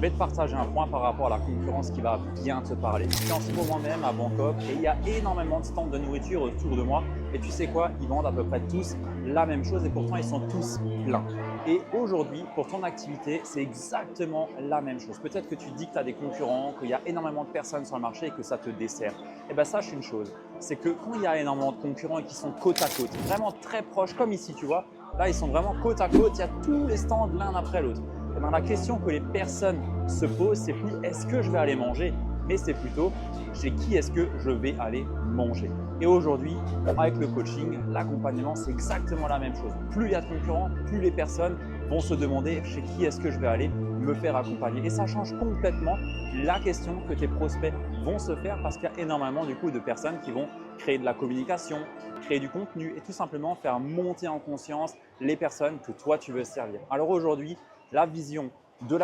vais te partager un point par rapport à la concurrence qui va bien te parler. Je suis en ce moment même à Bangkok et il y a énormément de stands de nourriture autour de moi. Et tu sais quoi? Ils vendent à peu près tous la même chose et pourtant ils sont tous pleins. Et aujourd'hui, pour ton activité, c'est exactement la même chose. Peut-être que tu dis que tu as des concurrents, qu'il y a énormément de personnes sur le marché et que ça te dessert. Eh bien, sache une chose, c'est que quand il y a énormément de concurrents et qui sont côte à côte, vraiment très proches, comme ici, tu vois, là, ils sont vraiment côte à côte, il y a tous les stands l'un après l'autre. Eh bien, la question que les personnes se posent, c'est plus est-ce que je vais aller manger, mais c'est plutôt chez qui est-ce que je vais aller manger. Et aujourd'hui, avec le coaching, l'accompagnement, c'est exactement la même chose. Plus il y a de concurrents, plus les personnes vont se demander chez qui est-ce que je vais aller me faire accompagner. Et ça change complètement la question que tes prospects vont se faire parce qu'il y a énormément du coup de personnes qui vont créer de la communication, créer du contenu et tout simplement faire monter en conscience les personnes que toi tu veux servir. Alors aujourd'hui, la vision de la